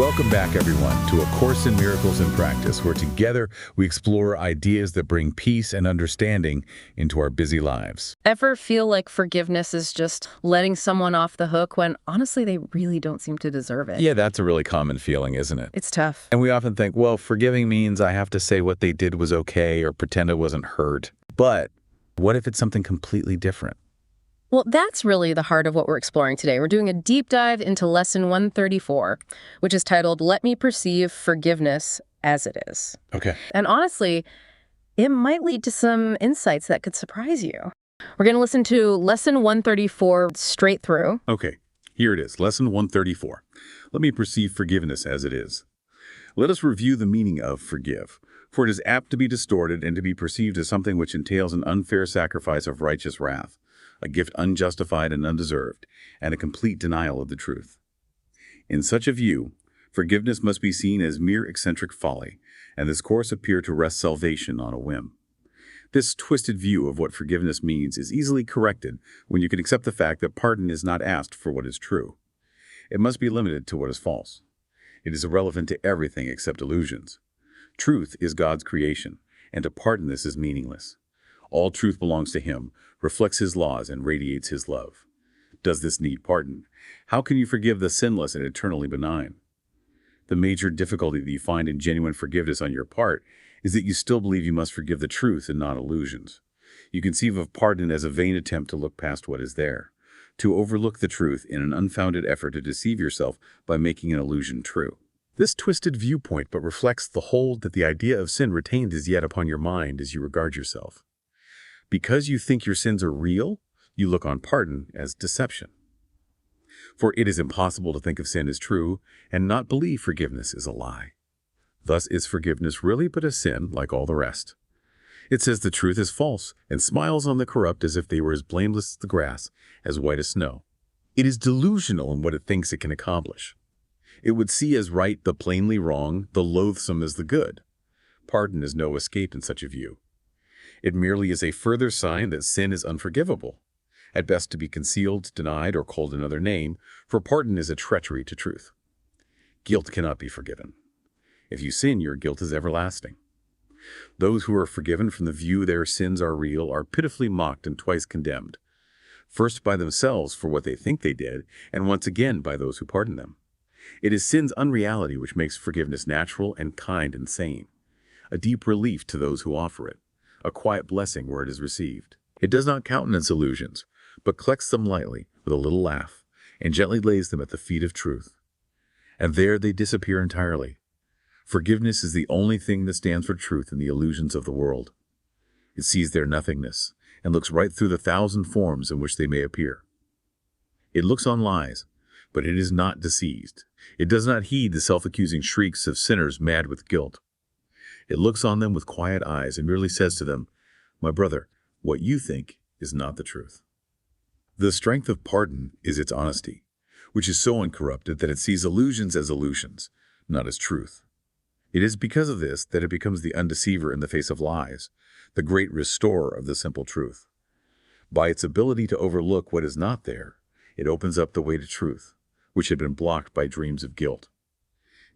Welcome back, everyone, to A Course in Miracles in Practice, where together we explore ideas that bring peace and understanding into our busy lives. Ever feel like forgiveness is just letting someone off the hook when honestly they really don't seem to deserve it? Yeah, that's a really common feeling, isn't it? It's tough. And we often think, well, forgiving means I have to say what they did was okay or pretend I wasn't hurt. But what if it's something completely different? Well, that's really the heart of what we're exploring today. We're doing a deep dive into Lesson 134, which is titled, Let Me Perceive Forgiveness as It Is. Okay. And honestly, it might lead to some insights that could surprise you. We're going to listen to Lesson 134 straight through. Okay, here it is, Lesson 134. Let me perceive forgiveness as it is. Let us review the meaning of forgive, for it is apt to be distorted and to be perceived as something which entails an unfair sacrifice of righteous wrath, a gift unjustified and undeserved, and a complete denial of the truth. In such a view, forgiveness must be seen as mere eccentric folly, and this course appear to wrest salvation on a whim. This twisted view of what forgiveness means is easily corrected when you can accept the fact that pardon is not asked for what is true. It must be limited to what is false. It is irrelevant to everything except illusions. Truth is God's creation, and to pardon this is meaningless. All truth belongs to Him, reflects His laws, and radiates His love. Does this need pardon? How can you forgive the sinless and eternally benign? The major difficulty that you find in genuine forgiveness on your part is that you still believe you must forgive the truth and not illusions. You conceive of pardon as a vain attempt to look past what is there, to overlook the truth in an unfounded effort to deceive yourself by making an illusion true. This twisted viewpoint but reflects the hold that the idea of sin retained as yet upon your mind as you regard yourself. Because you think your sins are real, you look on pardon as deception. For it is impossible to think of sin as true and not believe forgiveness is a lie. Thus is forgiveness really but a sin like all the rest. It says the truth is false and smiles on the corrupt as if they were as blameless as the grass, as white as snow. It is delusional in what it thinks it can accomplish. It would see as right the plainly wrong, the loathsome as the good. Pardon is no escape in such a view. It merely is a further sign that sin is unforgivable, at best to be concealed, denied, or called another name, for pardon is a treachery to truth. Guilt cannot be forgiven. If you sin, your guilt is everlasting. Those who are forgiven from the view their sins are real are pitifully mocked and twice condemned, first by themselves for what they think they did, and once again by those who pardon them. It is sin's unreality which makes forgiveness natural and kind and sane, a deep relief to those who offer it, a quiet blessing where it is received. It does not countenance illusions, but collects them lightly with a little laugh and gently lays them at the feet of truth. And there they disappear entirely. Forgiveness is the only thing that stands for truth in the illusions of the world. It sees their nothingness and looks right through the thousand forms in which they may appear. It looks on lies, but it is not deceived. It does not heed the self-accusing shrieks of sinners mad with guilt. It looks on them with quiet eyes and merely says to them, "My brother, what you think is not the truth." The strength of pardon is its honesty, which is so uncorrupted that it sees illusions as illusions, not as truth. It is because of this that it becomes the undeceiver in the face of lies, the great restorer of the simple truth. By its ability to overlook what is not there, it opens up the way to truth, which had been blocked by dreams of guilt.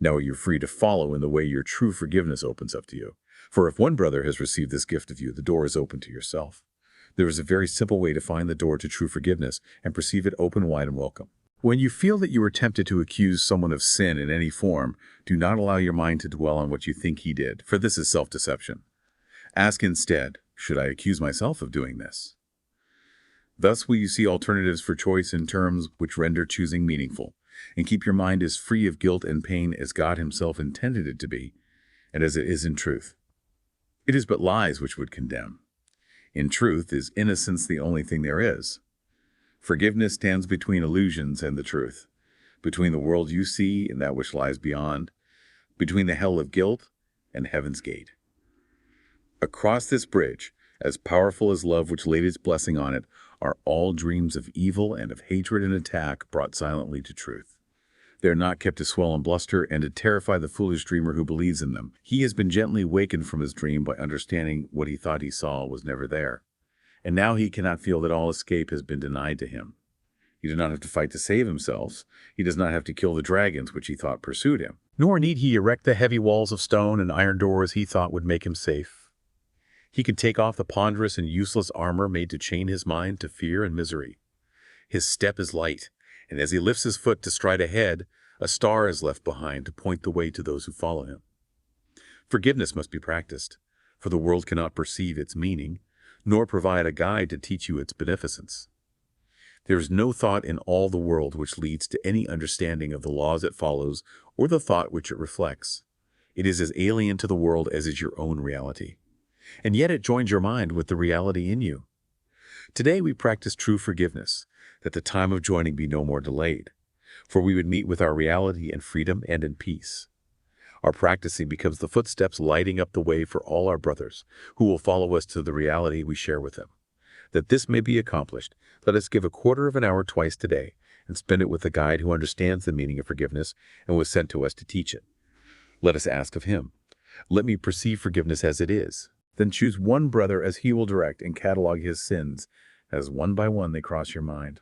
Now you're free to follow in the way your true forgiveness opens up to you. For if one brother has received this gift of you, the door is open to yourself. There is a very simple way to find the door to true forgiveness and perceive it open wide and welcome. When you feel that you are tempted to accuse someone of sin in any form, do not allow your mind to dwell on what you think he did, for this is self-deception. Ask instead, should I accuse myself of doing this? Thus will you see alternatives for choice in terms which render choosing meaningful, and keep your mind as free of guilt and pain as God Himself intended it to be, and as it is in truth. It is but lies which would condemn. In truth is innocence the only thing there is. Forgiveness stands between illusions and the truth, between the world you see and that which lies beyond, between the hell of guilt and heaven's gate. Across this bridge, as powerful as love which laid its blessing on it, are all dreams of evil and of hatred and attack brought silently to truth. They are not kept to swell and bluster and to terrify the foolish dreamer who believes in them. He has been gently wakened from his dream by understanding what he thought he saw was never there. And now he cannot feel that all escape has been denied to him. He did not have to fight to save himself. He does not have to kill the dragons which he thought pursued him. Nor need he erect the heavy walls of stone and iron doors he thought would make him safe. He could take off the ponderous and useless armor made to chain his mind to fear and misery. His step is light, and as he lifts his foot to stride ahead, a star is left behind to point the way to those who follow him. Forgiveness must be practiced, for the world cannot perceive its meaning, nor provide a guide to teach you its beneficence. There is no thought in all the world which leads to any understanding of the laws it follows or the thought which it reflects. It is as alien to the world as is your own reality. And yet it joins your mind with the reality in you. Today we practice true forgiveness, that the time of joining be no more delayed, for we would meet with our reality in freedom and in peace. Our practicing becomes the footsteps lighting up the way for all our brothers, who will follow us to the reality we share with them. That this may be accomplished, let us give a quarter of an hour twice today and spend it with a guide who understands the meaning of forgiveness and was sent to us to teach it. Let us ask of him, let me perceive forgiveness as it is. Then choose one brother as he will direct and catalog his sins, as one by one they cross your mind.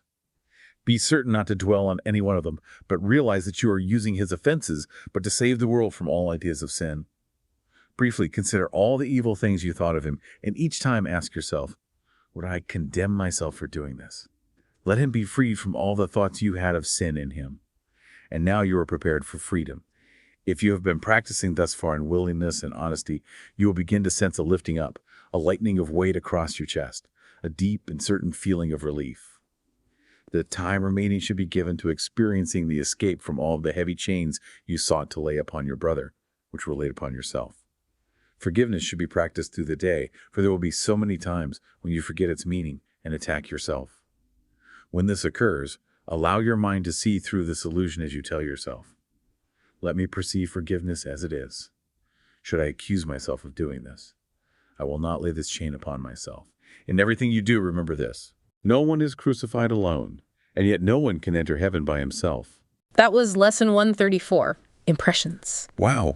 Be certain not to dwell on any one of them, but realize that you are using his offenses, but to save the world from all ideas of sin. Briefly consider all the evil things you thought of him, and each time ask yourself, would I condemn myself for doing this? Let him be freed from all the thoughts you had of sin in him. And now you are prepared for freedom. If you have been practicing thus far in willingness and honesty, you will begin to sense a lifting up, a lightening of weight across your chest, a deep and certain feeling of relief. The time remaining should be given to experiencing the escape from all of the heavy chains you sought to lay upon your brother, which were laid upon yourself. Forgiveness should be practiced through the day, for there will be so many times when you forget its meaning and attack yourself. When this occurs, allow your mind to see through this illusion as you tell yourself, let me perceive forgiveness as it is. Should I accuse myself of doing this? I will not lay this chain upon myself. In everything you do, remember this. No one is crucified alone, and yet no one can enter heaven by himself. That was lesson 134. Impressions. Wow.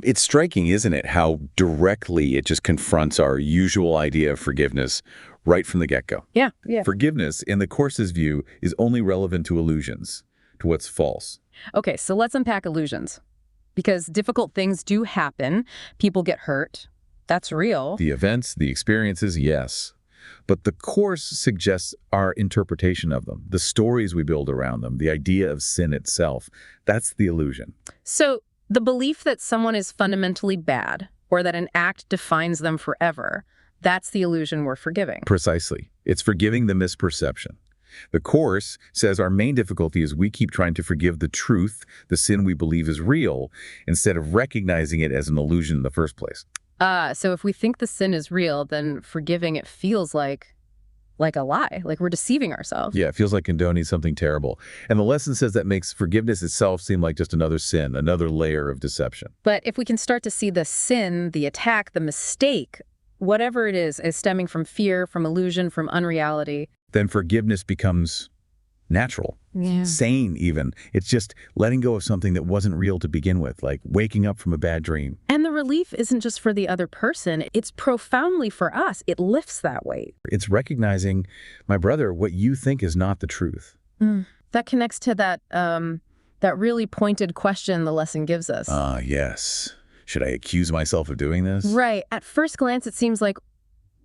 It's striking, isn't it, how directly it just confronts our usual idea of forgiveness right from the get-go. Yeah. Forgiveness, in the Course's view, is only relevant to illusions, to what's false. Okay, so let's unpack illusions. Because difficult things do happen. People get hurt. That's real. The events, the experiences, yes. But the Course suggests our interpretation of them, the stories we build around them, the idea of sin itself. That's the illusion. So the belief that someone is fundamentally bad or that an act defines them forever, that's the illusion we're forgiving. Precisely. It's forgiving the misperception. The Course says our main difficulty is we keep trying to forgive the truth, the sin we believe is real, instead of recognizing it as an illusion in the first place. So if we think the sin is real, then forgiving it feels like a lie, like we're deceiving ourselves. Yeah, it feels like condoning something terrible. And the lesson says that makes forgiveness itself seem like just another sin, another layer of deception. But if we can start to see the sin, the attack, the mistake, whatever it is stemming from fear, from illusion, from unreality, then forgiveness becomes natural, sane even. It's just letting go of something that wasn't real to begin with, like waking up from a bad dream. And the relief isn't just for the other person, it's profoundly for us. It lifts that weight. It's recognizing, my brother, what you think is not the truth. That connects to that really pointed question the lesson gives us. Yes. Should I accuse myself of doing this? Right. At first glance, it seems like,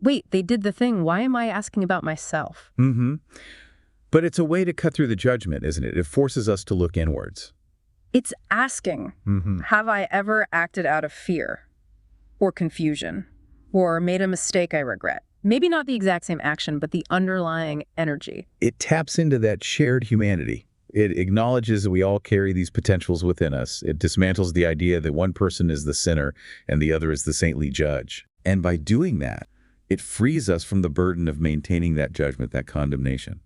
wait, they did the thing. Why am I asking about myself? But it's a way to cut through the judgment, isn't it? It forces us to look inwards. It's asking, have I ever acted out of fear or confusion or made a mistake I regret? Maybe not the exact same action, but the underlying energy. It taps into that shared humanity. It acknowledges that we all carry these potentials within us. It dismantles the idea that one person is the sinner and the other is the saintly judge. And by doing that, it frees us from the burden of maintaining that judgment, that condemnation.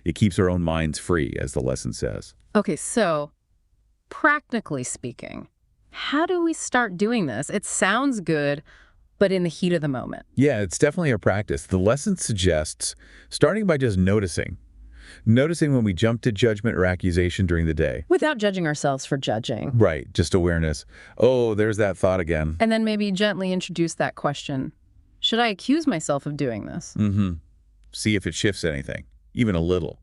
It keeps our own minds free, as the lesson says. Okay, so practically speaking, how do we start doing this? It sounds good, but in the heat of the moment. Yeah, it's definitely a practice. The lesson suggests starting by just noticing. Noticing when we jump to judgment or accusation during the day. Without judging ourselves for judging. Right, just awareness. Oh, there's that thought again. And then maybe gently introduce that question. Should I accuse myself of doing this? See if it shifts anything, even a little.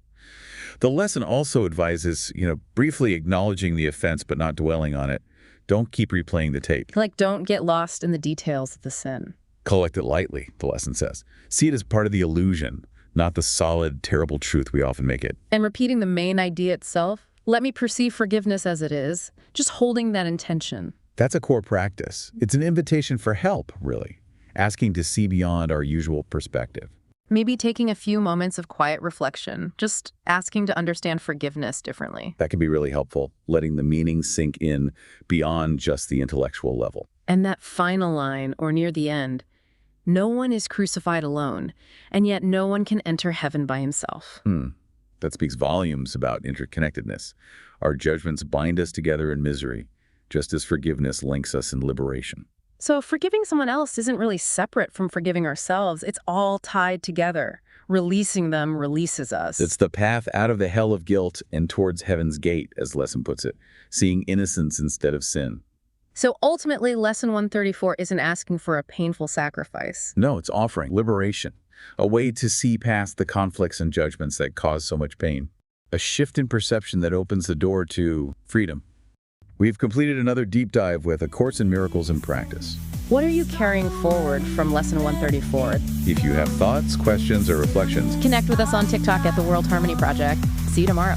The lesson also advises, briefly acknowledging the offense but not dwelling on it. Don't keep replaying the tape. Like, don't get lost in the details of the sin. Collect it lightly, the lesson says. See it as part of the illusion, not the solid, terrible truth we often make it. And repeating the main idea itself, let me perceive forgiveness as it is, just holding that intention. That's a core practice. It's an invitation for help, really, asking to see beyond our usual perspective. Maybe taking a few moments of quiet reflection, just asking to understand forgiveness differently. That can be really helpful, letting the meaning sink in beyond just the intellectual level. And that final line, or near the end, no one is crucified alone, and yet no one can enter heaven by himself. That speaks volumes about interconnectedness. Our judgments bind us together in misery, just as forgiveness links us in liberation. So forgiving someone else isn't really separate from forgiving ourselves. It's all tied together. Releasing them releases us. It's the path out of the hell of guilt and towards heaven's gate, as the lesson puts it, seeing innocence instead of sin. So ultimately, Lesson 134 isn't asking for a painful sacrifice. No, it's offering liberation, a way to see past the conflicts and judgments that cause so much pain, a shift in perception that opens the door to freedom. We've completed another deep dive with A Course in Miracles in Practice. What are you carrying forward from Lesson 134? If you have thoughts, questions, or reflections, Connect with us on TikTok at the World Harmony Project. See you tomorrow.